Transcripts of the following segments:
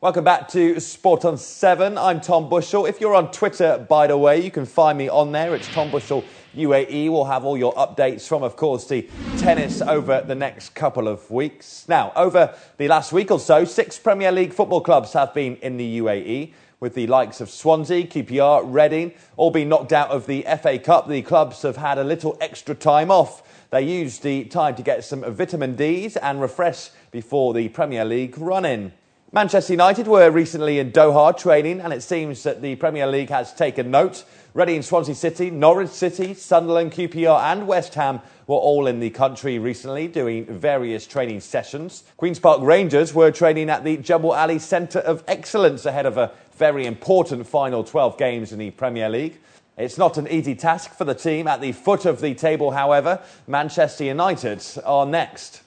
Welcome back to Sport on 7. I'm Tom Bushell. If you're on Twitter, by the way, you can find me on there. It's Tom Bushell UAE. We'll have all your updates from, of course, the tennis over the next couple of weeks. Now, over the last week or so, 6 Premier League football clubs have been in the UAE, with the likes of Swansea, QPR, Rading, all being knocked out of the FA Cup. The clubs have had a little extra time off. They used the time to get some vitamin Ds and refresh before the Premier League run-in. Manchester United were recently in Doha training, and it seems that the Premier League has taken note. Reading, Swansea City, Norwich City, Sunderland, QPR and West Ham were all in the country recently doing various training sessions. Queen's Park Rangers were training at the Jebel Ali Centre of Excellence ahead of a very important final 12 games in the Premier League. It's not an easy task for the team at the foot of the table, however. Manchester United are next.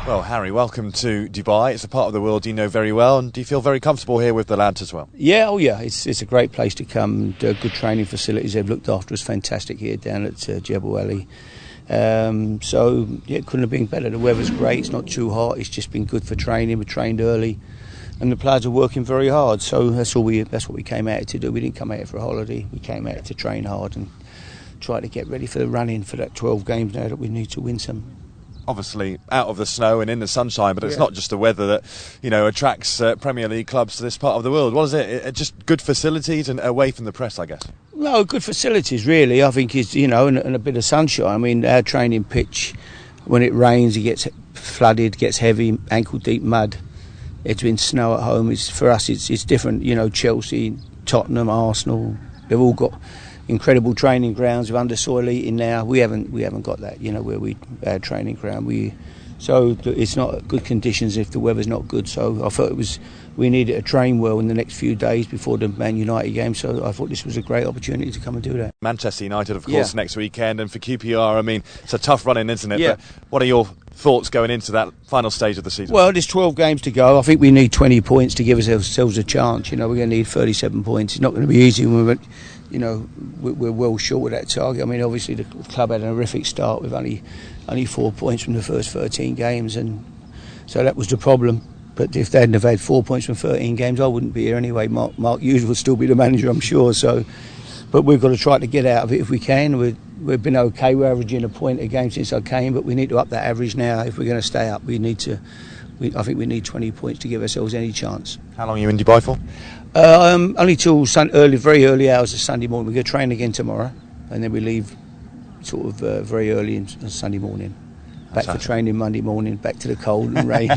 Well, Harry, welcome to Dubai. It's a part of the world you know very well, and do you feel very comfortable here with the lads as well? Yeah, it's a great place to come. Good training facilities. They've looked after us fantastic here down at Jebel Ali. It couldn't have been better. The weather's great. It's not too hot. It's just been good for training. We trained early, and the players are working very hard. So that's what we came out here to do. We didn't come out here for a holiday. We came out here to train hard and try to get ready for the run-in for that 12 games now that we need to win some. Obviously out of the snow and in the sunshine, but it's not just the weather that, attracts Premier League clubs to this part of the world. What is it? Just good facilities and away from the press, I guess? No, good facilities, really. I think it's, and a bit of sunshine. I mean, our training pitch, when it rains, it gets flooded, gets heavy, ankle-deep mud. It's been snow at home. For us, it's different. Chelsea, Tottenham, Arsenal, they've all got incredible training grounds with undersoil eating now. We haven't got that, where we our training ground. So it's not good conditions if the weather's not good. So I thought we needed to train well in the next few days before the Man United game. So I thought this was a great opportunity to come and do that. Manchester United, of course, next weekend, and for QPR, I mean, it's a tough run-in, isn't it? Yeah. But what are your thoughts going into that final stage of the season? Well, there's 12 games to go. I think we need 20 points to give ourselves a chance. We're going to need 37 points. It's not going to be easy when we're well short of that target. I mean, obviously the club had a horrific start with only 4 points from the first 13 games, and so that was the problem. But if they hadn't have had 4 points from 13 games, I wouldn't be here anyway. Mark Hughes would still be the manager, I'm sure. So, but we've got to try to get out of it if we can. We've been okay. We're averaging a point a game since I came, but we need to up that average now if we're going to stay up. I think we need 20 points to give ourselves any chance. How long are you in Dubai for? Only till very early hours of Sunday morning. We're going to train again tomorrow, and then we leave sort of very early on Sunday morning. Back for training Monday morning, back to the cold and rain.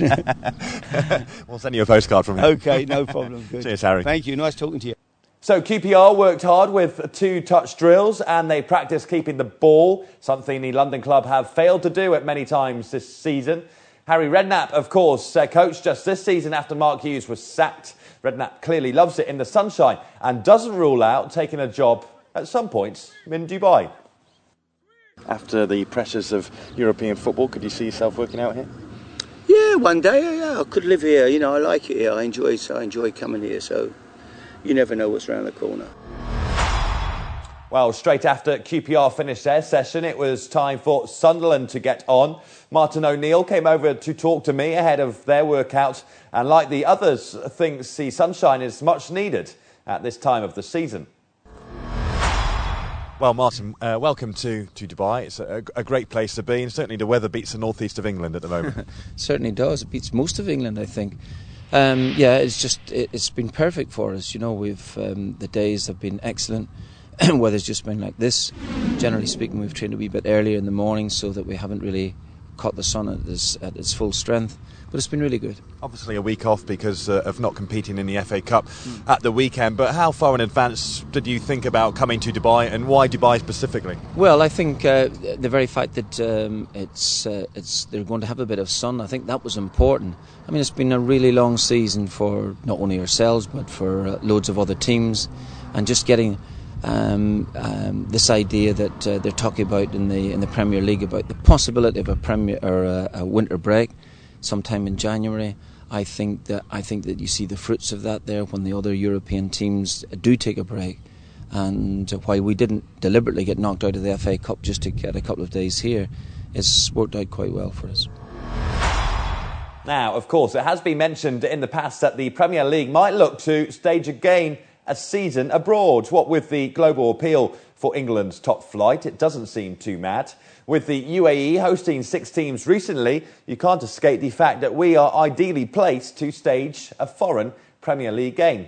We'll send you a postcard from here. Okay, no problem. Good. Cheers, Harry. Thank you. Nice talking to you. So QPR worked hard with 2 touch drills, and they practiced keeping the ball, something the London club have failed to do at many times this season. Harry Redknapp, of course, coached just this season after Mark Hughes was sacked. Redknapp clearly loves it in the sunshine and doesn't rule out taking a job at some point in Dubai. After the pressures of European football, could you see yourself working out here? Yeah, one day. Yeah, I could live here. I like it here. I enjoy coming here. So you never know what's around the corner. Well, straight after QPR finished their session, it was time for Sunderland to get on. Martin O'Neill came over to talk to me ahead of their workout, and like the others, thinks the sunshine is much needed at this time of the season. Well, Martin, welcome to Dubai. It's a great place to be, and certainly the weather beats the northeast of England at the moment. Certainly does. It beats most of England, I think. It's been perfect for us. We've the days have been excellent. Weather's just been like this. Generally speaking, we've trained a wee bit earlier in the morning so that we haven't really caught the sun at its full strength. But it's been really good. Obviously a week off because of not competing in the FA Cup at the weekend. But how far in advance did you think about coming to Dubai, and why Dubai specifically? Well, I think the very fact that they're going to have a bit of sun, I think that was important. I mean, it's been a really long season for not only ourselves but for loads of other teams, and just getting this idea that they're talking about in the Premier League about the possibility of a winter break sometime in January. I think that you see the fruits of that there when the other European teams do take a break. And while we didn't deliberately get knocked out of the FA Cup just to get a couple of days here, it's worked out quite well for us. Now, of course, it has been mentioned in the past that the Premier League might look to stage again a season abroad. What with the global appeal for England's top flight, it doesn't seem too mad. With the UAE hosting 6 teams recently, you can't escape the fact that we are ideally placed to stage a foreign Premier League game.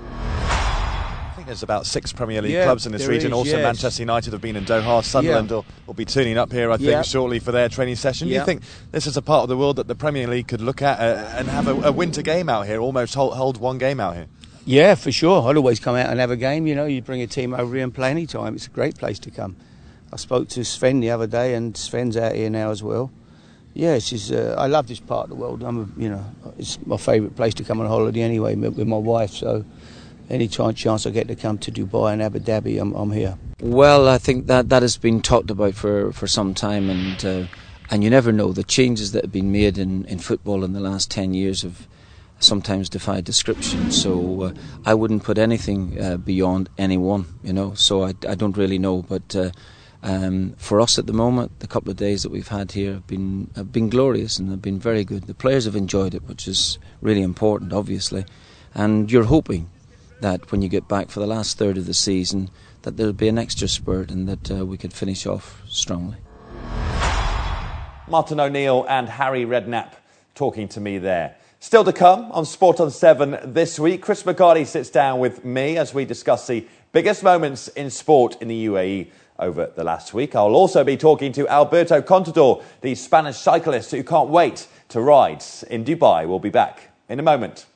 I think there's about 6 Premier League clubs in this region. Also, Manchester United have been in Doha. Sunderland will be tuning up here, I think, shortly for their training session. Do you think this is a part of the world that the Premier League could look at and have a winter game out here, almost hold one game out here? Yeah, for sure. I'd always come out and have a game. You know, you bring a team over here and play any time. It's a great place to come. I spoke to Sven the other day, and Sven's out here now as well. Yeah, I love this part of the world. It's my favourite place to come on holiday anyway with my wife. So any chance I get to come to Dubai and Abu Dhabi, I'm here. Well, I think that has been talked about for some time, and you never know. The changes that have been made in football in the last 10 years have sometimes defied description. So I wouldn't put anything beyond anyone, So I don't really know, but for us at the moment, the couple of days that we've had here have been glorious and have been very good. The players have enjoyed it, which is really important, obviously. And you're hoping that when you get back for the last third of the season, that there'll be an extra spurt and that we could finish off strongly. Martin O'Neill and Harry Redknapp talking to me there. Still to come on Sport on 7 this week, Chris McCarty sits down with me as we discuss the biggest moments in sport in the UAE over the last week. I'll also be talking to Alberto Contador, the Spanish cyclist who can't wait to ride in Dubai. We'll be back in a moment.